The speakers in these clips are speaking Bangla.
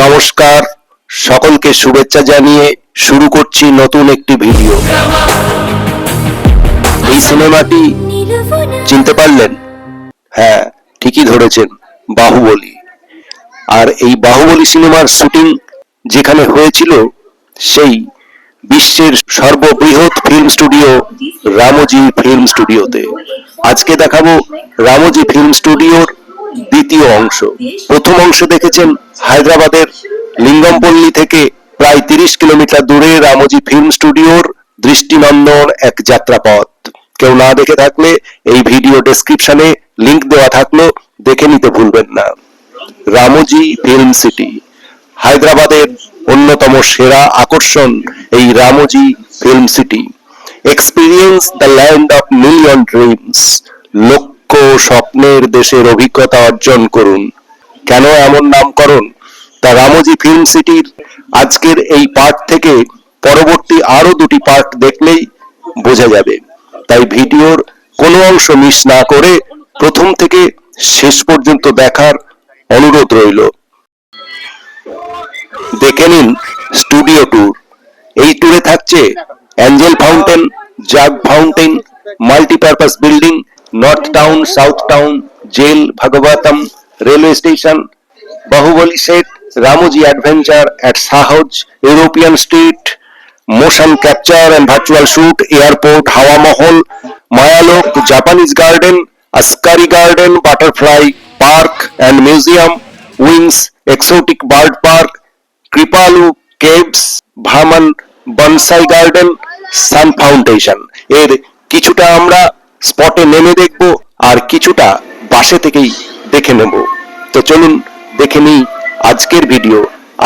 নমস্কার, সকলকে শুভেচ্ছা জানিয়ে শুরু করছি নতুন একটি ভিডিও। এই সিনেমাটি চিনতে পারলেন? হ্যাঁ, ঠিকই ধরেছেন, বাহুবলী। আর এই বাহুবলী সিনেমার শুটিং যেখানে হয়েছিল সেই বিশ্বের সর্ববৃহৎ ফিল্ম স্টুডিও রামোজি ফিল্ম স্টুডিওতে। আজকে দেখাবো রামোজি ফিল্ম স্টুডিওর দ্বিতীয় অংশ। প্রথম অংশ দেখেছেন হায়দ্রাবাদের লিঙ্গমপল্লী থেকে প্রায় 30 কিলোমিটার দূরে রামোজি ফিল্ম স্টুডিওর দৃষ্টিনন্দন এক যাত্রাপথ। কেউ না দেখে থাকলে এই ভিডিও ডেসক্রিপশনে লিংক দেওয়া থাকলো, দেখে নিতে ভুলবেন না। রামোজি ফিল্ম সিটি, হায়দ্রাবাদের অন্যতম সেরা আকর্ষণ এই Ramoji film city. Experience the land of million dreams, লক্ষ স্বপ্নের দেশের অভিজ্ঞতা অর্জন করুন। কেন এমন নামকরণ তা রামোজি ফিল্ম সিটির আজকের এই পার্ট থেকে পরবর্তী আরো দুটি পার্ট দেখলেই বোঝা যাবে। তাই ভিডিওর কোনো অংশ মিস না করে প্রথম থেকে শেষ পর্যন্ত দেখার অনুরোধ রইল। দেখে নিন স্টুডিও ট্যুর। এই ট্যুরে থাকছে অ্যাঞ্জেল ফাউন্টেন, জাগ fountain, multipurpose building, north town, south town, jail, Bhagavatam, railway station, Baahubali set, Ramoji adventure at Sahas, European street, motion capture and virtual shoot, airport, Hawa Mahal, Mayalok, Japanese garden, Askari garden, butterfly park and museum, wings, exotic bird park, Kripalu caves, Vamana bonsai garden, sun foundation. এর কিছুটা আমরা স্পটে নেমে দেখব আর কিছুটা বাসে থেকেই দেখে নেব। তো চলুন দেখে নিই আজকের ভিডিও।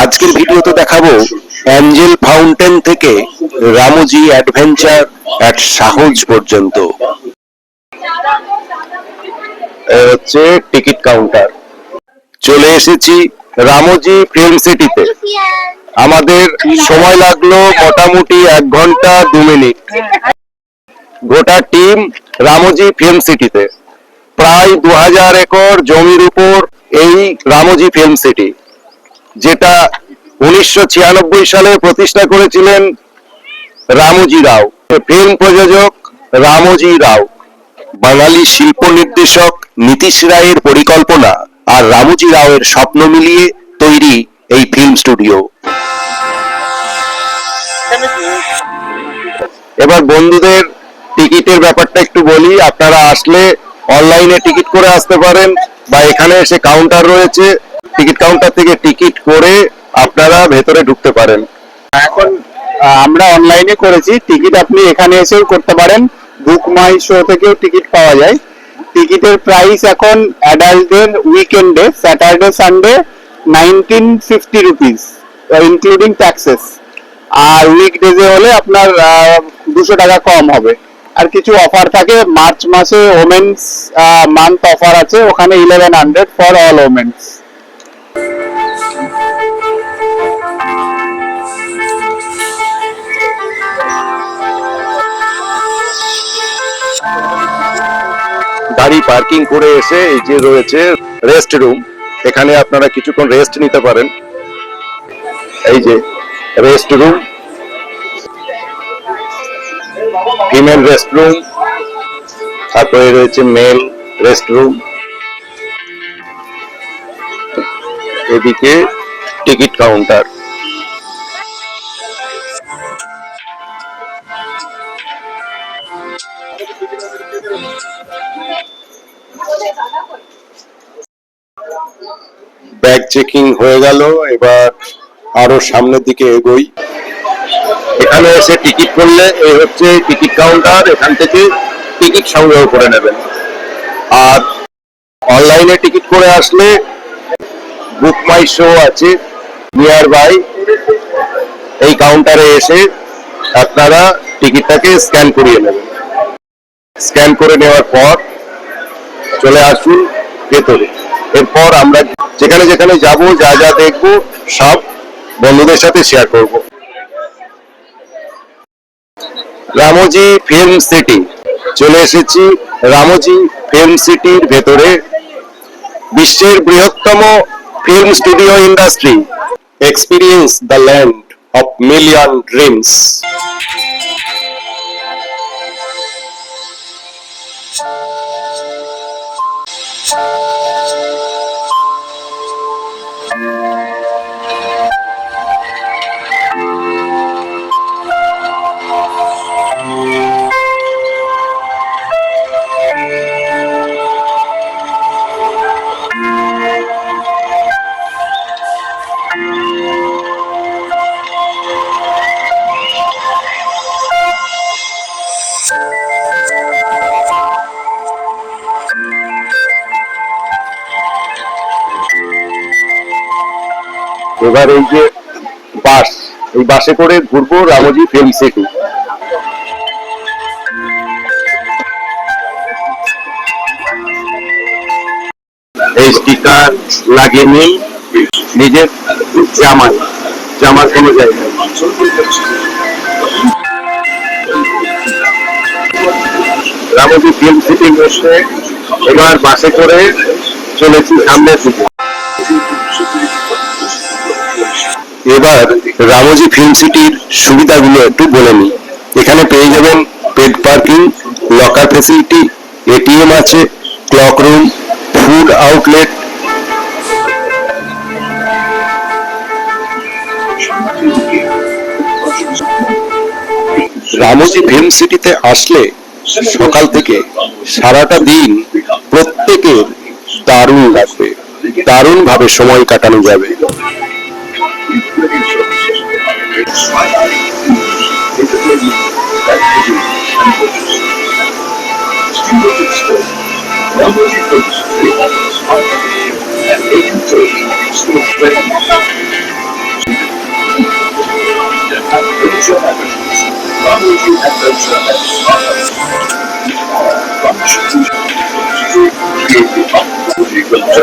আজকের ভিডিওতে দেখাবো অ্যাঞ্জেল ফাউন্টেন থেকে রামোজি অ্যাডভেঞ্চার অ্যাট সাহজ পর্যন্ত। হচ্ছে টিকিট কাউন্টার। চলে এসেছি রামোজি ফিল্ম সিটিতে। আমাদের সময় লাগলো মোটামুটি 1 ঘন্টা 2 মিনিট। গোটা টিম রামোজি ফিল্ম সিটিতে। প্রায় 2000 একর জমির উপর এই রামোজি ফিল্ম সিটি, যেটা 1996 সালে প্রতিষ্ঠা করেছিলেন রামোজি রাও। ফিল্ম প্রযোজক রামোজি রাও। বাঙালি শিল্প নির্দেশক নীতিশ রায়ের পরিকল্পনা আর রামোজি রাওয়ের স্বপ্ন মিলিয়ে তৈরি এই ফিল্ম স্টুডিও। এবার বন্ধুদের টিকিটের ব্যাপারটা একটু বলি। আপনারা আসলে অনলাইনে টিকিট করে আসতে পারেন বা এখানে এসে কাউন্টার রয়েছে, টিকিট কাউন্টার থেকে টিকিট করে আপনারা ভেতরে ঢুকতে পারেন। এখন আমরা অনলাইনে করেছি, টিকিট আপনি এখানে এসেও করতে পারেন, বুক মাই শো থেকেও টিকিট পাওয়া যায়। টিকিটের প্রাইস এখন অ্যাডাল্টদের উইকেন্ডে Saturday Sunday 1950 rupees including taxes, আর উইকডেজে হলে আপনার 200 টাকা কম হবে। আর কিছু অফার থাকে, মার্চ মাসে ওমেন্স মান্থ অফার আছে, ওখানে 1100 ফর অল ওমেন্স। গাড়ি পার্কিং করে এসে এই যে রয়েছে রেস্ট রুম, এখানে আপনারা কিছুক্ষণ রেস্ট নিতে পারেন। এই যে rest room, female rest room, তারপরে রয়েছে মেল রেস্ট রুম। এদিকে টিকিট কাউন্টার। ব্যাগ চেকিং হয়ে গেল, এবার আরো সামনের দিকে এগোই। এখানে এসে টিকিট করলে এই হচ্ছে টিকিট কাউন্টার, এখান থেকে টিকিট সংগ্রহ করে নেবেন। আর অনলাইনে টিকিট করে আসলে বুক মাই শো আছে নিয়ার বাই, এই কাউন্টারে এসে আপনারা টিকিটটাকে স্ক্যান করিয়ে নেবেন। স্ক্যান করে নেওয়ার পর চলে আসুন ভেতরে। এরপর আমরা যেখানে যেখানে যাব, যা যা দেখবো সব বন্ধুদের সাথে শেয়ার করব। Ramoji film city. চলে এসেছি রামোজি ফিল্ম সিটির ভেতরে, বিশ্বের বৃহত্তম film studio industry. Experience the land of million dreams. এবার এই যে বাস, এই বাসে করে ঘুরবো রামোজি ফিল্ম সিটি। এই স্টিকার লাগিয়ে নিই নিজের জামার কোনো জায়গায়। রামোজি ফিল্ম সিটি বসে এবার বাসে করে চলেছি সামনের দিকে। এবার রামোজি ফিল্ম সিটির সুবিধাগুলো একটু বলে নিই। এখানে পেয়ে যাবেন paid parking, locker facility, ATM আছে, clock room, food outlet. Ramoji film সিটিতে আসলে সকাল থেকে সারাটা দিন প্রত্যেকের দারুণ লাগবে, দারুণ ভাবে সময় কাটানো যাবে।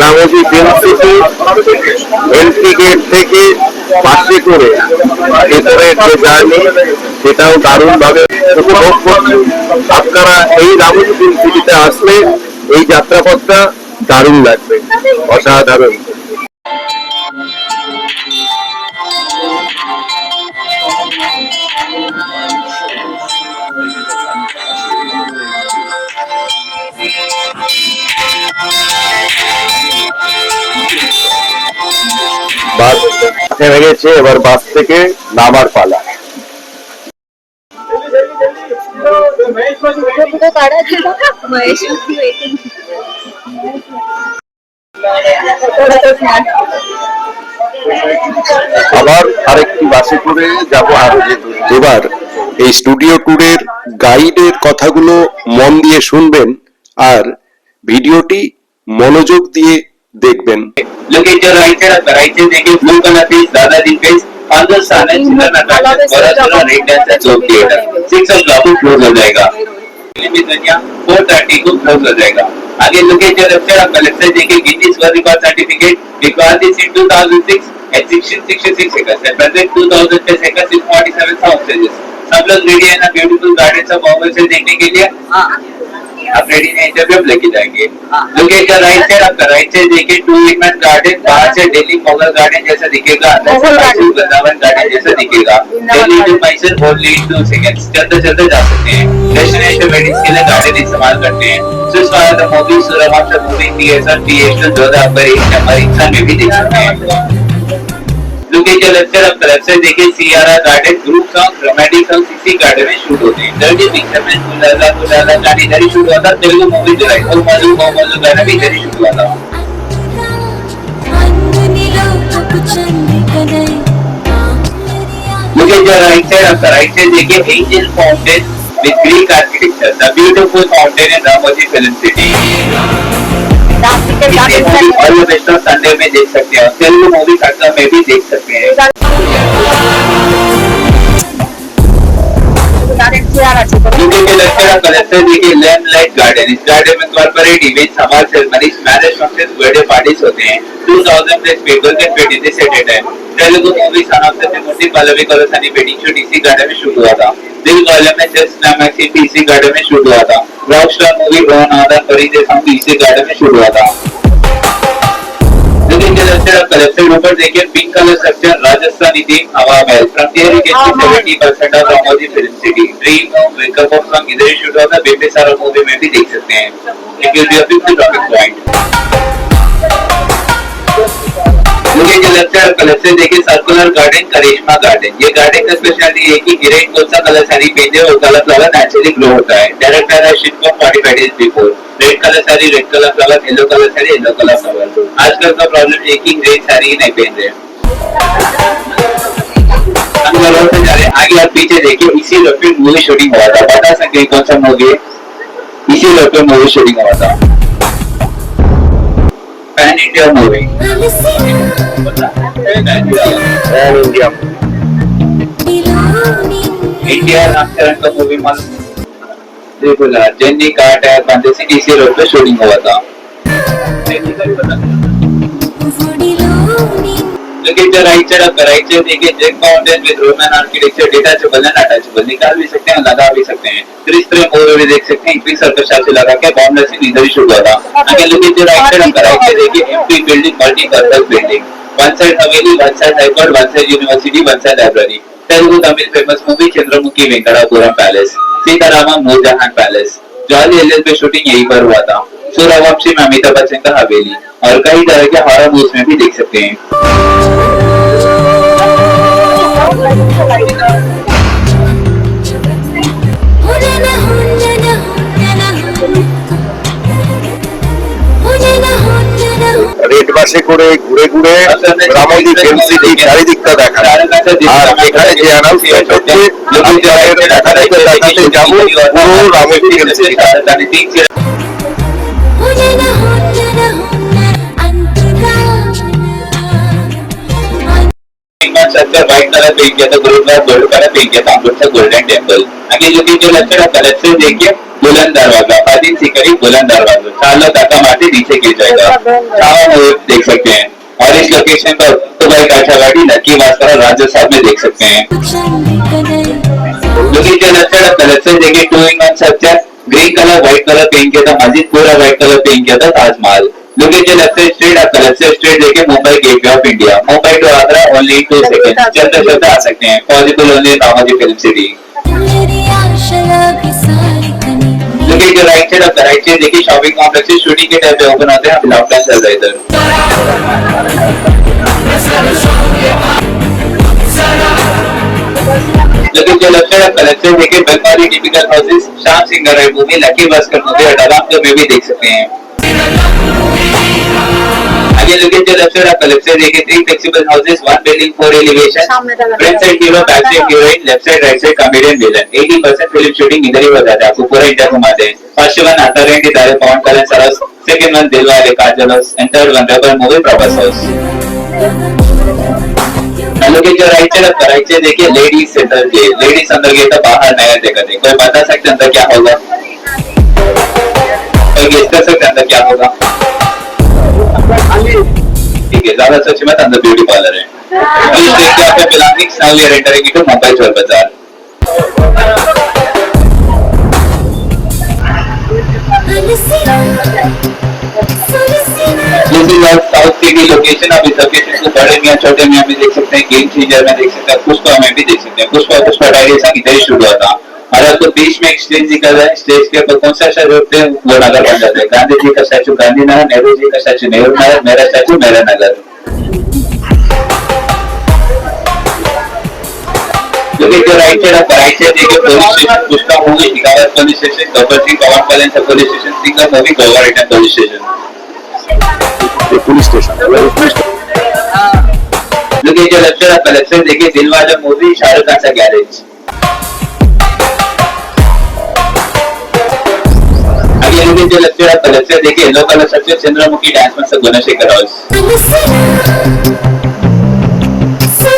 Ramoji film city entry gate থেকে বাসে করে ভেতরের যে জার্নি সেটাও দারুণ ভাবে উপভোগ করছেন আপনারা। এই রামোজি ফিল্ম সিটিতে আসলে এই যাত্রাপথটা দারুণ লাগবে, অসাধারণ। বাস থেমে গেছে, এবার বাস থেকে নামার পালা। আবার আরেকটি বাসে করে যাব আরো যে। এবার এই স্টুডিও ট্যুরের গাইডের কথাগুলো মন দিয়ে শুনবেন আর ভিডিওটি মনোযোগ দিয়ে দেখবেন। Look at your right side. The right side देखिए blue color face, दादाजी face, अंदर साने चिल्लर नटराजन, बड़ा रेड डांस है जोक थिएटर। 6 o'clock को क्लोज हो जाएगा। फिल्मी दुनिया 4:30 को क्लोज हो जाएगा। आगे look at your left side. आपका लेफ्ट साइड देखिए Guinness world record certificate record this in 2006 at 66 seconds. At present 2010 seconds in 47 sound stages. सब लोग रेडी है ना ब्यूटीफुल गार्डन सब मोबाइल से देखने के लिए? आप रेडी हैं? इंटरव्यू लेके जाएंगे। Look at your right side. आपका राइट साइड देखिए 2 एकमैन गार्डन, बाहर से दिल्ली मोगल गार्डन जैसा दिखेगा, अंदर से मैसूर वृंदावन गार्डन जैसा दिखेगा। Delhi to Mysore only 2 seconds. चलते चलते जा सकते हैं। डेस्टिनेशन वेडिंग्स के लिए गार्डन इस्तेमाल करते हैं। स्विच वाला द मूवी सुरमा से मूवी थिएटर थिएटर जोधा पर 1 नंबर इंसान में भी देख सकते हैं। Look at your left side. आपका लेफ्ट साइड देखिए सियारा garden, group song, romantic song इसी गार्डन में शूट होते हैं। इधर की पिक्चर में कुलाला कुलाला गाड़ी इधर ही शूट हुआ था। तेलुगु मूवी जो है वो मजू गाना भी इधर ही शूट हुआ था। Look at your right side. आपका राइट साइड देखिए angel fountain with Greek architecture, the beautiful fountain in Ramoji film city. और ये बेस्ट ऑफ संडे में देख सकते हैं, तेलुगु मूवी कन्नड़ में भी देख सकते हैं। यूके के लेक्चर ऑफ कलेक्टर देखिए लैम्प लाइट गार्डन। इस गार्डन में कॉर्पोरेट इवेंट्स, समाज ceremonies, marriage functions, birthday parties होते हैं। 2000 plus people can fit in this at Telugu movie son of Satyamurthy Pallavi Kalasani wedding shoot इसी गार्डन में शूट हुआ था। दिल वाले में जस्ट नामक इसी गार्डन में शूट हुआ था। रॉकस्टार मूवी रॉन आदर परिचय सॉन्ग इसी गार्डन में शूट हुआ था। Looking at the structure of collector ऊपर देखिए pink colour structure Rajasthani theme हवा महल। From here you can see 70% of Ramoji film city. Dream wake up of song इधर ही शूट हुआ था। बेबी सारा मूवी में भी देख सकते हैं। It will be a big topic point. Looking at the structure of collector देखिए सर्कुलर गार्डन करिश्मा गार्डन। ये गार्डन का स्पेशलिटी है कि हीरोइन कौन सा कलर साड़ी पहने और कलर फ्लावर नेचुरली ग्लो होता है। डायरेक्टर है Shilpa 45 days before. Red colour sari, red colour flower, yellow colour sari, yellow colour flower. आजकल का प्रॉब्लम है कि ग्रीन साड़ी नहीं पहन रहे। हम लोग से जा रहे हैं आगे। आप पीछे देखिए इसी लोग पे मूवी शूटिंग हुआ था। बता सकते हैं कौन सा मूवी? इसी लोग पे मूवी शूटिंग हुआ था। Pan India movie. इंडिया नामकरण का मूवी मालूम? देखो ना जेन्नी कार्ट है बंदे इसी रोड पे शूटिंग हुआ था। लेकिन जो राइट साइड देखिए जेक mountain with Roman architecture detachable and attachable. निकाल भी सकते हैं, लगा भी सकते हैं। फिर इस तरह मूवी भी देख सकते हैं। इस सर्कल से लगा के बॉम्ब से इधर ही शूट हुआ था। अगर लुक जो राइट साइड देखिए MP building multipurpose building. One side haveli, one side high court, one side university, one side library. Telugu Tamil famous movie Chandramukhi Venkatapuram palace, Seetharama Noorjahan palace. जॉली एलियस पे शूटिंग यहीं पर हुआ था। सूर्यवंशी में अमिताभ बच्चन का हवेली और कई तरह के हॉरर मूवीज में भी देख सकते हैं। রেড বাসে করে ঘুরে ঘুরে রামোজি ফিল্ম সিটি চারিদিকটা দেখা আর এখানে যে অ্যানাউন্সমেন্ট হচ্ছে আপনাদের দেখাতে যাবো পুরো Ramoji film city. White colour paint किया था, गुरुद्वारा गोल्ड कलर पेंट किया था, अमृतसर गोल्डन टेम्पल। आगे जो जो लेक्चर ऑफ कलेक्शन देखिए बुलंद दरवाजा, फातिम सीकरी बुलंद दरवाजा, सालों तक माटी नीचे गिर जाएगा। छावा मूवी देख सकते हैं। और इस लोकेशन पर तो भाई काठावाड़ी लकी भास्कर राजस्थान में देख सकते हैं। जो जो लेक्चर ऑफ कलेक्शन देखिए two in one structure green colour white colour paint किया था, मस्जिद पूरा व्हाइट कलर पेंट किया था, Taj Mahal. Look at the left side straight up left side straight देखिए Mumbai gateway of India. Mumbai to Agra only 2 second. चलते चलते आ सकते हैं। Possible only Ramoji film city. Look at the right side of the right side देखिए शॉपिंग कॉम्प्लेक्स शूटिंग के टाइम पे ओपन होते हैं। लॉकडाउन चल रहा है इधर। Look at the left side of collection देखिए बंगाली टिपिकल हाउसेस, श्याम सिंह राय मूवी, लकी भास्कर मूवी, अडाराम में भी देख सकते हैं। आगे look at the left side of collection देखिए 3 flexible houses, 1 building, 4 elevation, front side hero, back side heroine, left side right side comedian villain। 80% film shooting इधर ही हो जाता है। आपको पूरा इंडिया घुमाते हैं। फर्स्ट वन आता है कि दारे पवन कल्याण सरस, second one Dilwale Kajal house and third one Rebel movie Prabhas house. लोग जो राइट साइड देखिए लेडीज सेंटर जेल। लेडीज अंदर गए तो बाहर नया जगह थे। कोई बता सकते अंदर क्या होगा? कोई गेस कर सकते अंदर क्या होगा? ठीक है, ज्यादा सच में अंदर ब्यूटी पार्लर है। Please take care of your belongings. Now we are entering into Mumbai Chor Bazaar. This is our south city location. आप इस लोकेशन को बड़े मियां छोटे मियां में देख सकते हैं, गेम चेंजर में देख सकते हैं, पुष्पा में भी देख सकते हैं। पुष्पा डायरेक्शन इधर ही शुरू हुआ था। और आपको बीच में एक स्टेज दिखा रहा है। स्टेज के ऊपर कौन सा स्टैचू होते हैं वो नगर बन जाता है। गांधी जी का स्टैचू गांधीनगर, नेहरू जी का स्टैचू नेहरू नगर, मेरा स्टैचू मेरा नगर। जो राइट साइड देखिए पुलिस स्टेशन, पुष्पा मूवी, शिकावत पुलिस स्टेशन, गब्बर सिंह पवन कल्याण सब police station, singer movie Goa return police station. Police station look at the left side of collection देखिए दिलवाले मूवी, शाहरुख खान का गैरेज। आगे look at the left side of collection देखिए yellow colour structure Chandramukhi dance master Gunasekhar house.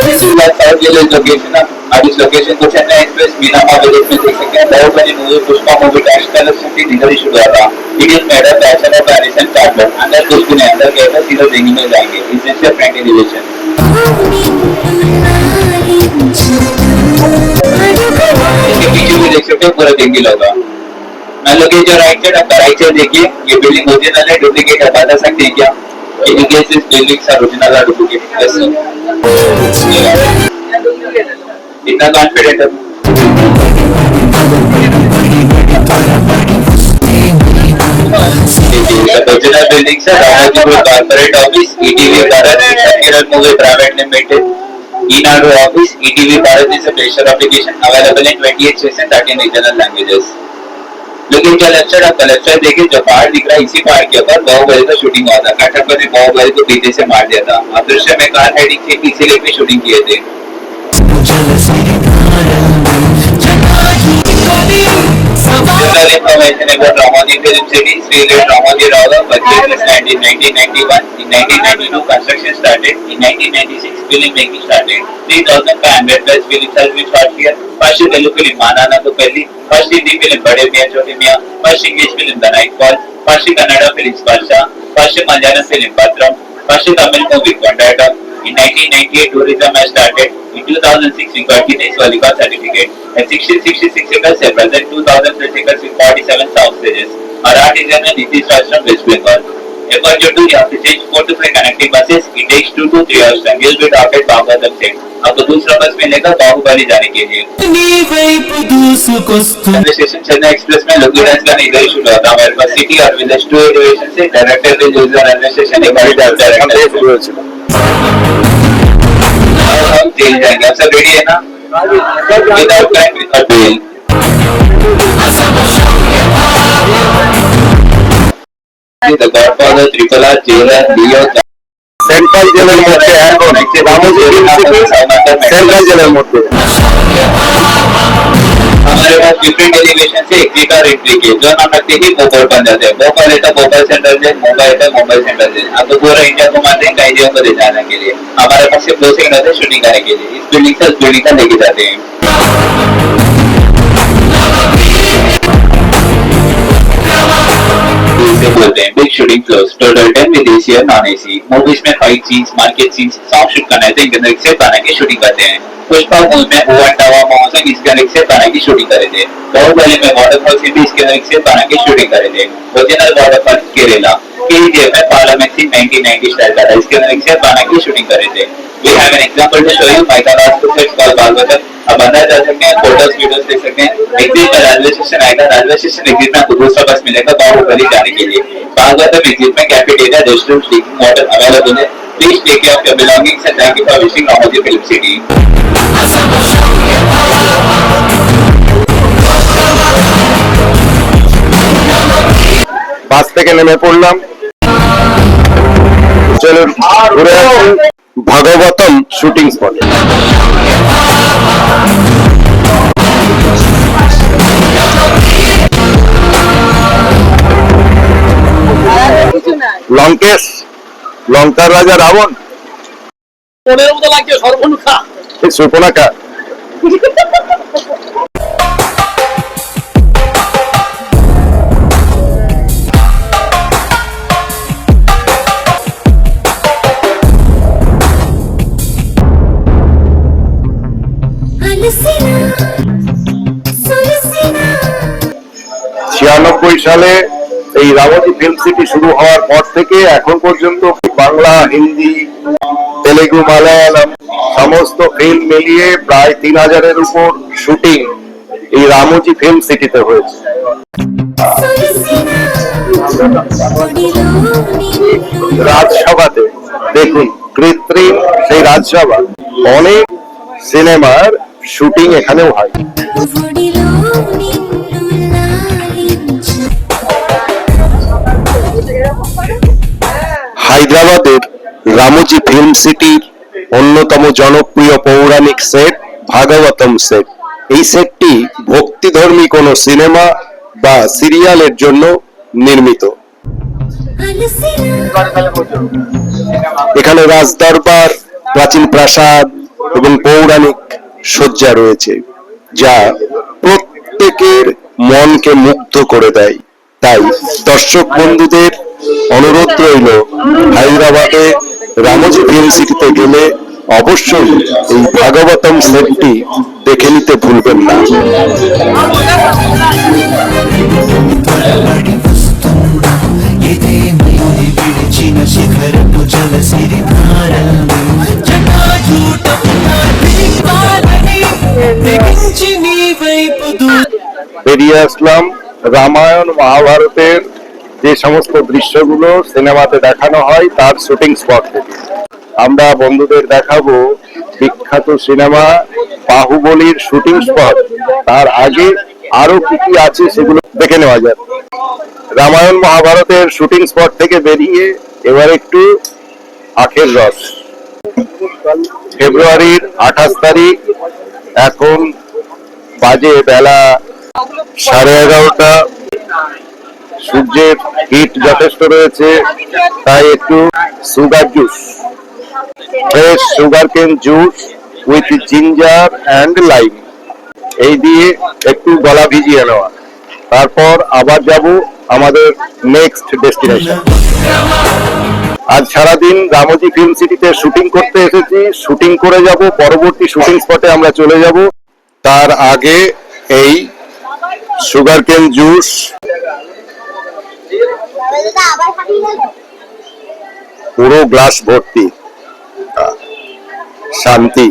This is the south village location of आप इस लोकेशन को चेन्नई एक्सप्रेस मीना विलेज में देख सकते हैं। Baahubali movie Pushpa movie tax collection की इधर ही शुरू हुआ था। It is made up action of edition charter. अंदर कुछ भी नहीं, अंदर गए तो सीधा डेंगी में जाएंगे। इस से फ्रंट एलिवेशन इसके पीछे भी देख सकते हैं, पूरा डेंगी लगा। मान लो कि जो राइट साइड, आपका राइट साइड देखिए, ये बिल्डिंग ओरिजिनल है डुप्लीकेट है, बता सकते हैं क्या? Can you guess this buildings are original or duplicate? Yes, sir. इतना कॉन्फिडेंट है? Original buildings are Ramajipur Corporate Office, ETV Bharat, Circular Movie Private Limited, E-Nadu Office, ETV Bharat is a pleasure application available in 28 states and 13 regional languages. लेकिन जो लेफ्ट साइड, आपका लेफ्ट साइड देखिए, जो पहाड़ दिख रहा है, इसी पहाड़ के ऊपर बाहुबली का शूटिंग हुआ था। कटप्पा ने बाहुबली को पीछे से मार दिया था। आप दृश्य में कार हेडिंग थी, पीछे लेके शूटिंग किए थे। General information about Ramoji Film City. Sri Ramoji Rao purchased this land in 1991. In 1992, construction started. In 1996, film making started. 3,500 plus films have been shot here. First Telugu film Manana to Pelli. First Hindi film Bade Miyan Chote Miyan. First English film The Nightfall. First Kannada film Sparsha. First Malayalam film Patram. First Tamil movie Kondayata. In 1998, tourism has started. In 2006, we got Guinness World Record certificate. At 1666 acres, they present 2,000 plus acres with 47 south stages. Our art is in Nitish Raj from West Bengal. According to you have to change 4 to 5 connecting buses. It takes 2 to 3 hours time. You'll be dropped at Bhagavatam state. आपको दूसरा बस मिलेगा बाहुबली जाने के लिए। रेलवे स्टेशन चेन्नई एक्सप्रेस में लोग डांस गाने इधर ही शुरू होता है। हमारे पास सिटी और विलेज 2 एलिवेशन से डायरेक्टर रेलवे स्टेशन एक बार डायरेक्टर हम चेंज जाएंगे। आप सब रेडी है ना? Without time without bill. The Godfather, Triple R, Jailer, Leo, central জেলের মধ্যে এখন রামোজি ফিল্ম সিটি সেন্ট্রাল জেলের মধ্যে हमारे पास डिफरेंट एलिवेशन से एग्जिट और एंट्री के जो नाम रखते ही भोपाल बन जाते हैं। भोपाल है तो भोपाल सेंट्रल जेल, मुंबई है तो मुंबई सेंट्रल जेल। आपको पूरा इंडिया घुमाते हैं कैदियों को ले जाने के लिए। हमारे पास सिर्फ 2 सेकंड होते हैं शूटिंग करने के लिए। इस बिल्डिंग से उस बिल्डिंग तक लेके जाते हैं। इसे बोलते हैं big shooting floors. Total 10 with AC और नॉन एसी। मूवीज में fight scenes, market scenes, song shoot करना है तो इनके अंदर एक सेट बना के शूटिंग करते हैं। पुष्पा मूवी में ओवन टावर महोत्सव इसके अंदर एक सेट बना के शूटिंग करे थे। बाहुबली में वाटरफॉल सिटी इसके अंदर एक सेट बना के शूटिंग करे थे। Original waterfall Kerala. KGF में पार्लियामेंट सीन 1990 स्टाइल का था, इसके अंदर एक सेट बना के शूटिंग करे थे। We have an example to show you. Michael Rajput set called Bhagavatam. अब अंदर जा सकते हैं, फोटोज वीडियोस देख सकते हैं। एग्जिट में रेलवे स्टेशन आएगा, रेलवे स्टेशन एग्जिट में आपको दूसरा बस मिलेगा बाहुबली जाने के लिए। भागवतम एग्जिट में cafeteria, restaurant, drinking water available है। Please take care of your belongings and thank you for visiting Ramoji film city. Bus থেকে নেমে পড়লাম, চলুন ঘুরে আসুন ভাগবতম শুটিং স্পট। লঙ্কেশ, লঙ্কার রাজা রাবণ, 15 মতো লাগছে সর্বনুখা সুপনাকা। ছিয়ানব্বই সালে এই রামোজি ফিল্ম সিটি শুরু হওয়ার পর থেকে এখন পর্যন্ত বাংলা, হিন্দি, তেলেগু, মালায়ালাম সমস্ত ফিল্ম মিলিয়ে প্রায় 3000-এর উপর শুটিং এই রামোজি ফিল্ম সিটিতে হয়েছে। রাজসভাতে দেখুন, কৃত্রিম সেই রাজসভা, অনেক সিনেমার শুটিং এখানেও হয়। হায়দ্রাবাদের রামোজি ফিল্ম সিটির অন্যতম জনপ্রিয় পৌরাণিক সেট ভাগবতম সেট। এই সেটটি ভক্তিধর্মী কোনো সিনেমা বা সিরিয়ালের জন্য নির্মিত। এখানে রাজদরবার, প্রাচীন প্রাসাদ এবং পৌরাণিক সজ্জা রয়েছে, যা প্রত্যেকের মনকে মুগ্ধ করে দেয়। তাই দর্শক বন্ধুদের অনুরোধ রইল, হায়দ্রাবাদে রামোজি ফিল্ম সিটিতে গেলে অবশ্যই এই ভাগবতম সেটটি দেখে নিতে ভুলবেন না। বেরিয়ে আসলাম রামায়ণ মহাভারতের যে সমস্ত দৃশ্যগুলো সিনেমাতে দেখানো হয় তার শুটিং স্পট থেকে। আমরা বন্ধুদের দেখাবো বিখ্যাত সিনেমা বাহুবলীর শুটিং স্পট। তার আগে আরো কি কি আছে সেগুলো দেখে নেওয়া যাক। রামায়ণ মহাভারতের শুটিং স্পট থেকে বেরিয়ে এবার একটু আখের রস। ফেব্রুয়ারির 28 তারিখ, এখন বাজে বেলা 11:30। সূর্যের হিট যথেষ্ট রয়েছে, তাই একটু সুগার জুস, ফ্রেশ সুগার কেন juice with ginger and lime, এই দিয়ে একটু গলা ভিজিয়ে নেওয়া। তারপর আবার যাব আমাদের নেক্সট ডেস্টিনেশন। আজ সারাদিন রামোজি ফিল্ম সিটিতে শুটিং করতে এসেছি, শুটিং করে যাব, পরবর্তী শুটিং স্পটে আমরা চলে যাব। তার আগে এই সুগার কেন জুস পুরো গ্লাস ভর্তি, শান্তি।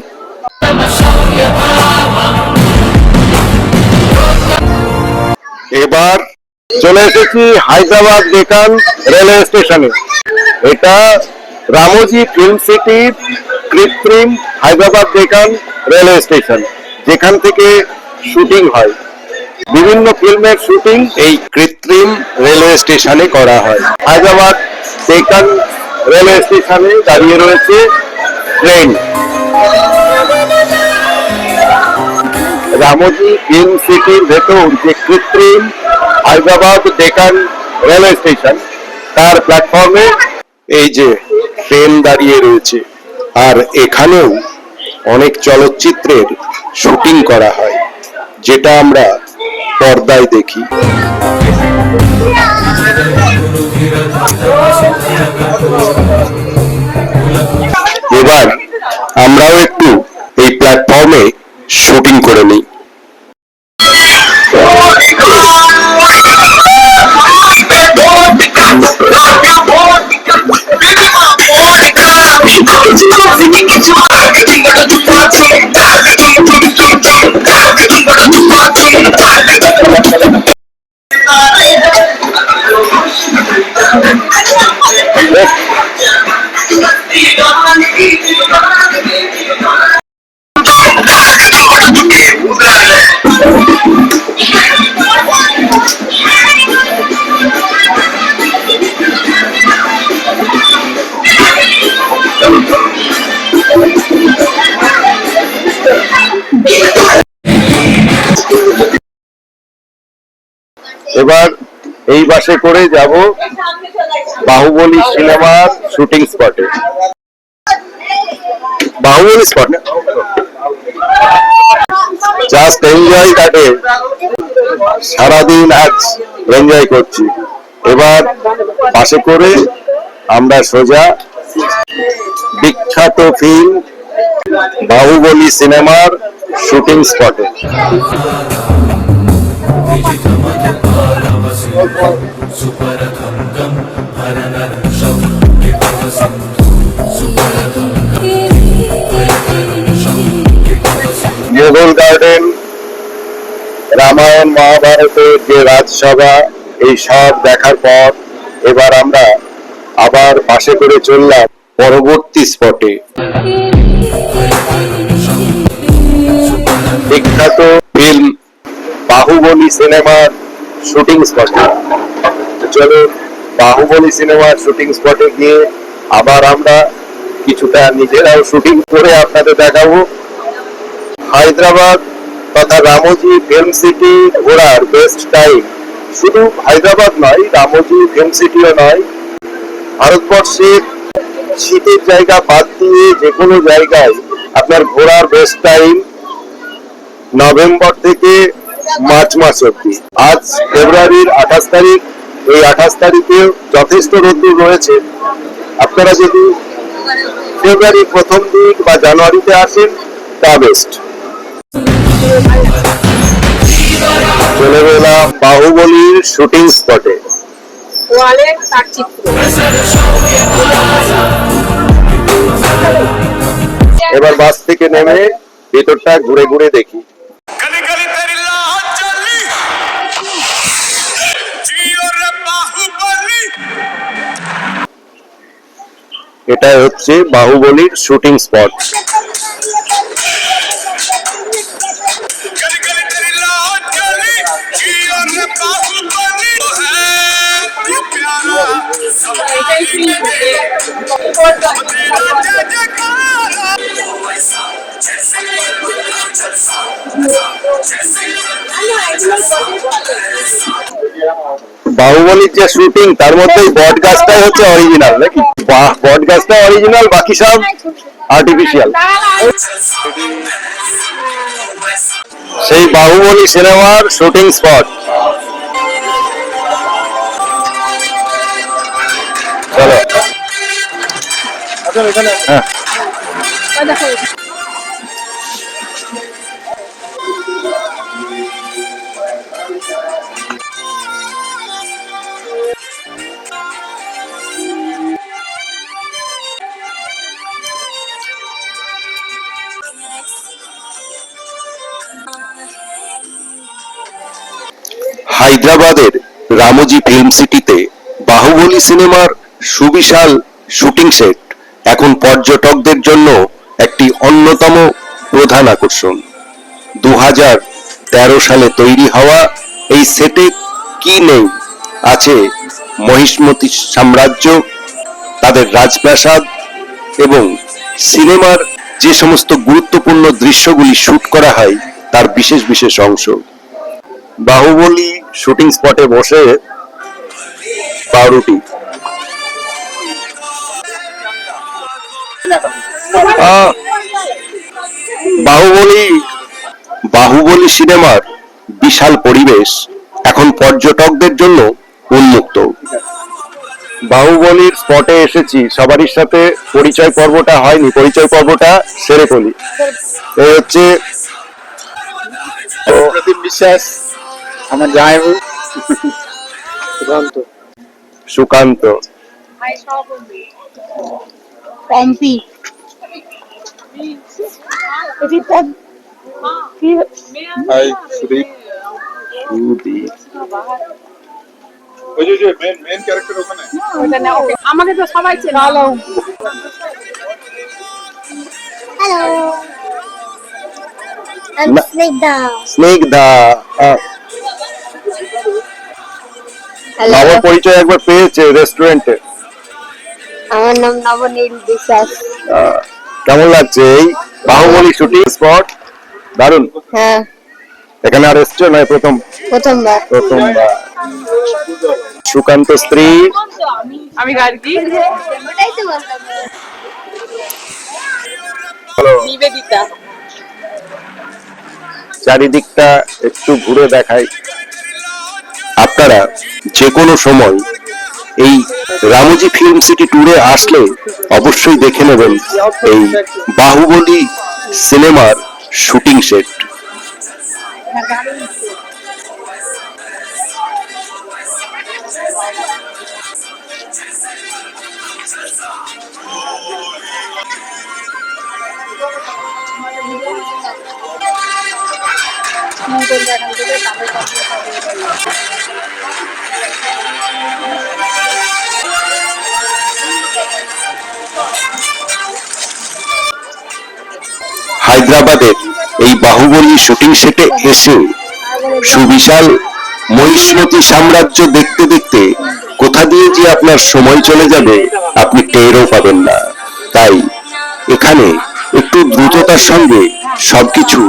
এবার চলে এসেছি হায়দ্রাবাদ ডেকান রেলওয়ে স্টেশনে। এটা রামোজি ফিল্ম সিটির কৃত্রিম হায়দ্রাবাদ ডেকান রেলওয়ে স্টেশন, যেখান থেকে শুটিং হয়। বিভিন্ন ফিল্মের শুটিং এই কৃত্রিম রেলওয়ে স্টেশনে করা হয়। হায়দ্রাবাদ ডেকান রেলওয়ে স্টেশনে দাঁড়িয়ে রয়েছে ট্রেন। রামোজি ফিল্ম সিটির ভেতর যে কৃত্রিম হায়দ্রাবাদ ডেকান রেলওয়ে স্টেশন, তার প্ল্যাটফর্মে এই যে ট্রেন দাঁড়িয়ে রয়েছে। আর এখানেও অনেক চলচ্চিত্রের শুটিং করা হয়, যেটা আমরা পর্দায় দেখি। এবার আমরাও একটু এই প্ল্যাটফর্মে শুটিং করে নিই। এবার এই বাসে করে যাব বাহুবলী সিনেমার শুটিং স্পটে। বাহুবলী স্পট না, জাস্ট এনজয় কাটে, সারাদিন আজ এনজয় করছি। এবার বাসে করে আমরা সোজা বিখ্যাত ফিল্ম বাহুবলী সিনেমার শুটিং স্পটে। মুঘল গার্ডেন, রামায়ণ মহাভারতের যে রাজসভা, এই সব দেখার পর এবার আমরা আবার বাসে করে চললাম পরবর্তী স্পটে, বিখ্যাত ফিল্ম বাহুবলী সিনেমার শুটিং স্পটে। চলো বাহুবলী সিনেমার শুটিং স্পটে গিয়ে আবার আমরা কিছুটা নিজেরাও শুটিং করে আপনাদের দেখাবো। হায়দ্রাবাদ তথা রামোজি ফিল্ম সিটি ঘোরার বেস্ট টাইম শুধু হায়দ্রাবাদ নয়, রামোজি ফিল্ম সিটিও নয়, ভারতবর্ষের শীতের জায়গা বাদ দিয়ে যে কোনো জায়গায় আপনার ঘোরার বেস্ট টাইম নভেম্বর থেকে মার্চ মাস অব্দি। আজ ফেব্রুয়ারির 28 তারিখ। এই 28 তারিখে যথেষ্ট রোদ্দুর রয়েছে। আপনারা যদি ফেব্রুয়ারির প্রথম দিক বা জানুয়ারিতে আসেন তা বেস্ট। চলে গেলাম বাহুবলীর শুটিং স্পটে। ওয়ালে তার চিত্র। এবার বাস থেকে নেমে ভেতরটা ঘুরে ঘুরে দেখি। এটা হচ্ছে বাহুবলীর শুটিং স্পট। এটাই ফিল বাহুবলীর যে শুটিং তার মধ্যে বট গাছটাই হচ্ছে অরিজিনাল নাকি? বট গাছটা অরিজিনাল, বাকি সব আর্টিফিশিয়াল। সেই বাহুবলী সিনেমার শুটিং স্পট। চলো। হ্যাঁ, হায়দ্রাবাদের রামোজি ফিল্ম সিটিতে বাহুবলী সিনেমার সুবিশাল শুটিং সেট এখন পর্যটকদের জন্য একটি অন্যতম প্রধান আকর্ষণ। 2013 সালে তৈরি হওয়া এই সেটে কি নেই? আছে মহিষ্মতি সাম্রাজ্য, তাদের রাজপ্রাসাদ এবং সিনেমার যে সমস্ত গুরুত্বপূর্ণ দৃশ্যগুলি শুট করা হয় তার বিশেষ বিশেষ অংশ। বাহুবলী শুটিং স্পটে বসে পাউরুটি। বাহুবলী সিনেমার বিশাল পরিবেশ এখন পর্যটকদের জন্য উন্মুক্ত। বাহুবলীর স্পটে এসেছি, সবারই সাথে পরিচয় পর্বটা হয়নি, পরিচয় পর্বটা সেরে ফেলি। এই হচ্ছে প্রদীপ বিশ্বাস, আমার জামাইবাবু সুকান্ত। পম্পি। হাই সুদীপ। ওই যে মেন ক্যারেক্টার ওখানে। আমাকে তো সবাই চেনে। হ্যালো। স্নিগ্ধা। স্নিগ্ধা। বাবার পরিচয় একবার পেয়েছে রেস্টুরেন্টে। আমার নাম নবনীল বিশ্বাস। কেমন লাগছে এই বাহুবলী শুটিং স্পট? দারুণ। হ্যাঁ, এখানে আর এসছো নয় প্রথমবার। প্রথমবার। সুকান্ত স্ত্রী আমি গার্গী। ওটাই তো বললাম। নিবেদিতা। চারিদিকটা একটু ঘুরে দেখাই। আপনারা যে কোনো সময় এই রামোজি ফিল্ম সিটি ট্যুরে আসলে অবশ্যই দেখে নেবেন এই বাহুবলী সিনেমার শুটিং সেট। হায়দ্রাবাদের এই বাহুবলী শুটিং সেটে এসে সুবিশাল মহিষ্মতি সাম্রাজ্য দেখতে দেখতে কোথা দিয়ে যে আপনার সময় চলে যাবে আপনি টেরও পাবেন না। তাই এখানে একটু দ্রুততার সঙ্গে সবকিছু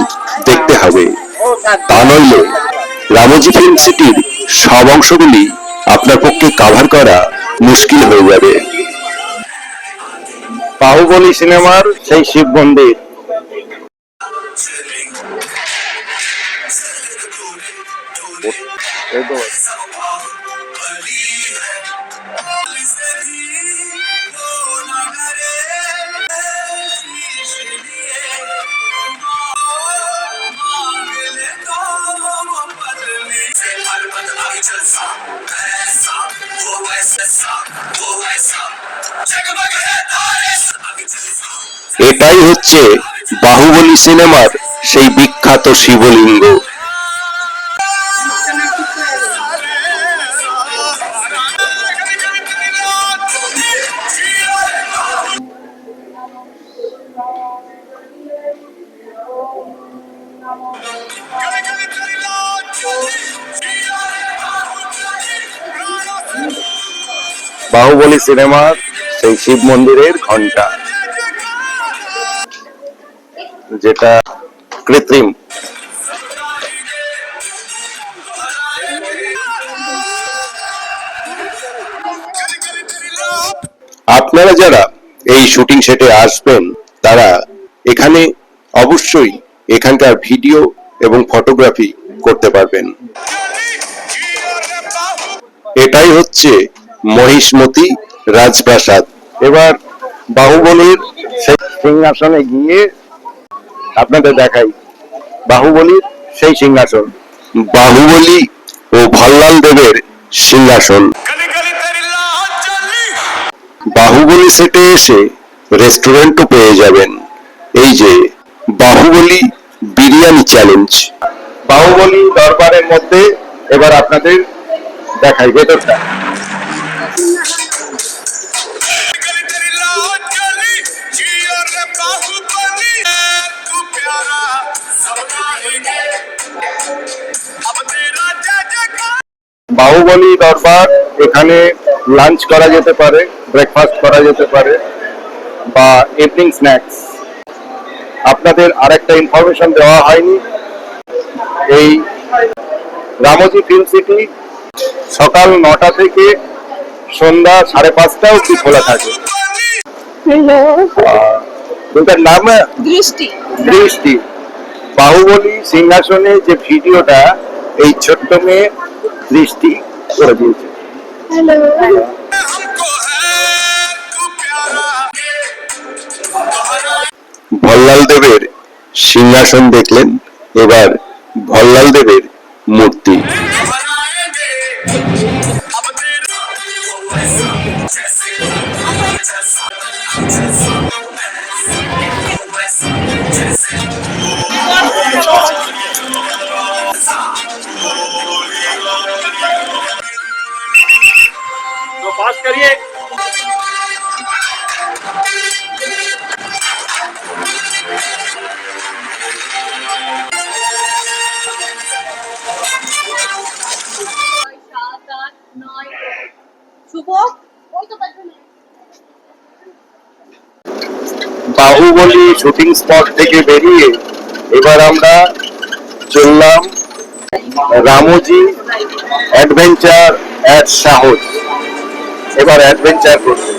দেখতে হবে, তা নইলে রামোজি ফিল্ম সিটির সব অংশগুলি আপনার পক্ষে কভার করা মুশকিল হয়ে যাবে। বাহুবলী সিনেমার সেই শিব মন্দির। এই তো এটাই হচ্ছে বাহুবলী সিনেমার সেই বিখ্যাত শিবলিঙ্গ। বাহুবলী সিনেমার সেই শিব মন্দিরের ঘন্টা, যেটা কৃত্রিম। আপনারা যারা এই শুটিং সেটে আসবেন তারা এখানে অবশ্যই এখানকার ভিডিও এবং ফটোগ্রাফি করতে পারবেন। এটাই হচ্ছে মহিষমতি রাজপ্রাসাদ। এবার বাহুবলীর সেই সিংহাসনে গিয়ে আপনাদের দেখাই বাহুবলীর সেই সিংহাসন, বাহুবলী ও ভল্লাল দেবের সিংহাসন। বাহুবলী সেটে এসে রেস্টুরেন্টও পেয়ে যাবেন। এই যে বাহুবলী বিরিয়ানি চ্যালেঞ্জ। বাহুবলী দরবারের মধ্যে এবার আপনাদের দেখাই ভেতরটা। বাহুবলী দরবার, এখানে লাঞ্চ করা যেতে পারে, ব্রেকফাস্ট করা যেতে পারে, বা ইভিনিং স্ন্যাক্স। আপনাদের আরেকটা ইনফরমেশন দেওয়া হয়নি, এই রামোজি ফিল্ম সিটি সকাল 9টা থেকে সন্ধ্যা 5:30 অবধি খোলা থাকে। তোমার নাম দৃষ্টি। দৃষ্টি। বাহুবলী সিংহাসনে যে ভিডিওটা এই ছোট্ট মেয়ে দৃষ্টি করে দিয়েছে। ভল্লাল দেবের সিংহাসন দেখলেন, এবার ভল্লাল দেবের মূর্তি। तो पास करिए। বাহুবলী শুটিং স্পট থেকে বেরিয়ে এবার আমরা চললাম রামোজি অ্যাডভেঞ্চার এট সাহস। এবার অ্যাডভেঞ্চার করতে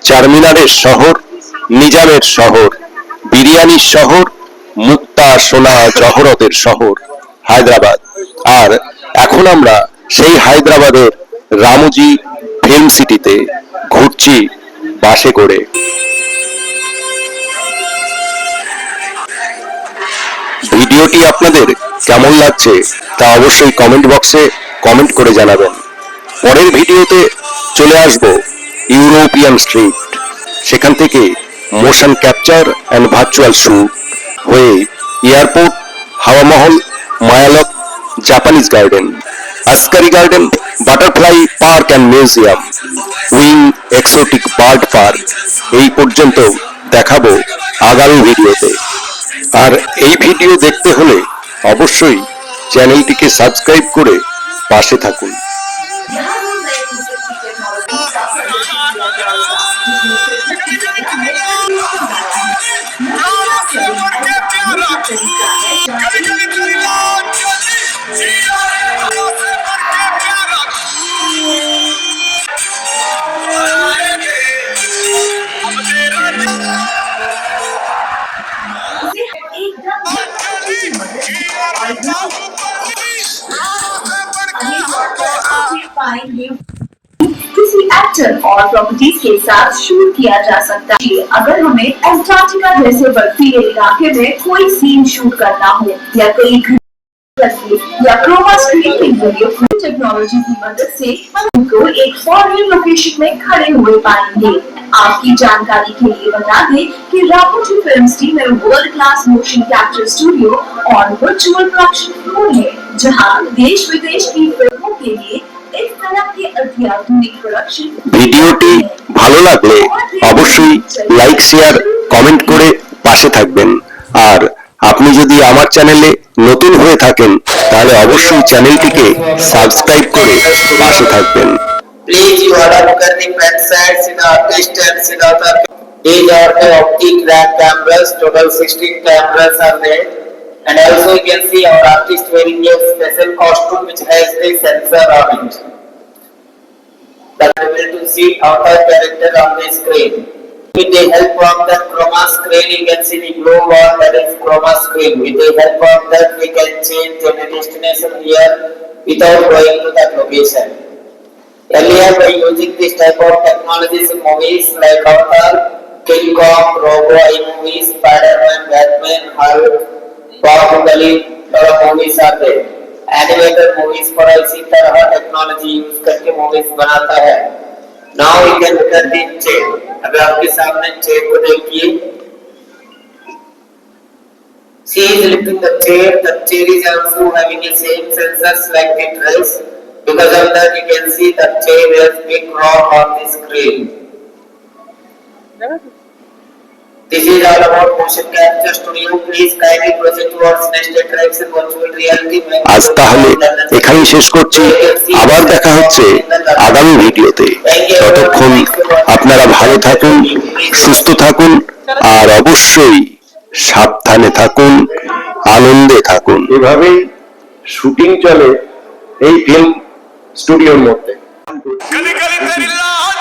চারমিনারের শহর, নিজামের শহর, বিরিয়ানির শহর, মুক্তা সোনা জহরতের শহর হায়দ্রাবাদ। আর এখন আমরা সেই হায়দ্রাবাদের রামোজি ফিল্ম সিটিতে ঘুরছি বাসে করে। ভিডিওটি আপনাদের কেমন লাগছে তা অবশ্যই কমেন্ট বক্সে কমেন্ট করে জানাবেন। পরের ভিডিওতে চলে আসব ইউরোপিয়ান স্ট্রিট, সেখান থেকে motion capture and virtual shoot হয়ে এয়ারপোর্ট, হাওয়া মহল, মায়ালক, Japanese garden, Askari garden, butterfly park and museum, wing exotic bird park. এই পর্যন্ত দেখাবো আগামী ভিডিওতে। আর এই ভিডিও দেখতে হলে অবশ্যই চ্যানেলটিকে সাবস্ক্রাইব করে পাশে থাকুন। और प्रॉपर्टीज के साथ शूट किया जा सकता है। अगर हमें एंटार्क्टिका जैसे बर्फीले इलाके में कोई सीन शूट करना हो या कई या क्रोमा स्क्रीन के जरिए टेक्नोलॉजी की मदद से हम उनको एक फॉरेन लोकेशन में खड़े हुए पाएंगे। आपकी जानकारी के लिए बता दें कि रामोजी फिल्म्स टीम एक world class motion capture studio और वर्चुअल प्रोडक्शन फ्लोर है, जहां देश विदेश की फिल्मों के लिए इस तरह के अत्याधुनिक प्रोडक्शन। ভিডিওটি ভালো লাগলে অবশ্যই লাইক শেয়ার কমেন্ট করে পাশে থাকবেন। আর আপনি যদি আমার চ্যানেলে নতুন হয়ে থাকেন তাহলে অবশ্যই চ্যানেলটিকে সাবস্ক্রাইব করে পাশে থাকবেন। Please you are looking website Siddharth and Siddharth. These are the optic rack cameras. Total 16 cameras are there. And also you can see our artist wearing a special costume which has the sensor on it. That we able to see outer character on the screen. With the help of the chroma screen, you can see the glow bar, that is chroma screen. With the help of that, we can change the destination here without going to that location. Earlier, by using this type of technologies in movies like Avatar, King Kong, Robo, movies, Spider-Man, Batman, Hulk, Bahubali, और movies are there. Animated movies पर इसी तरह टेक्नोलॉजी यूज करके movies बनाता है. Now we can look at the chair. अगर आपके सामने chair को देखिए, she is lifting the chair. The chair is also having the same sensors like the dress. Because of that, you can see the chair has been drawn on the screen. This is all about motion capture studio. Please kindly proceed towards next attraction virtual reality. আজ তাহলে এখানেই শেষ করছি, আবার দেখা হচ্ছে আগামী ভিডিওতে। ততক্ষণ আপনারা ভালো থাকুন, সুস্থ থাকুন আর অবশ্যই সাবধানে থাকুন, আনন্দে থাকুন। এভাবেই শুটিং চলে এই ফিল্ম স্টুডিওর মধ্যে। गली गली तेरी लाज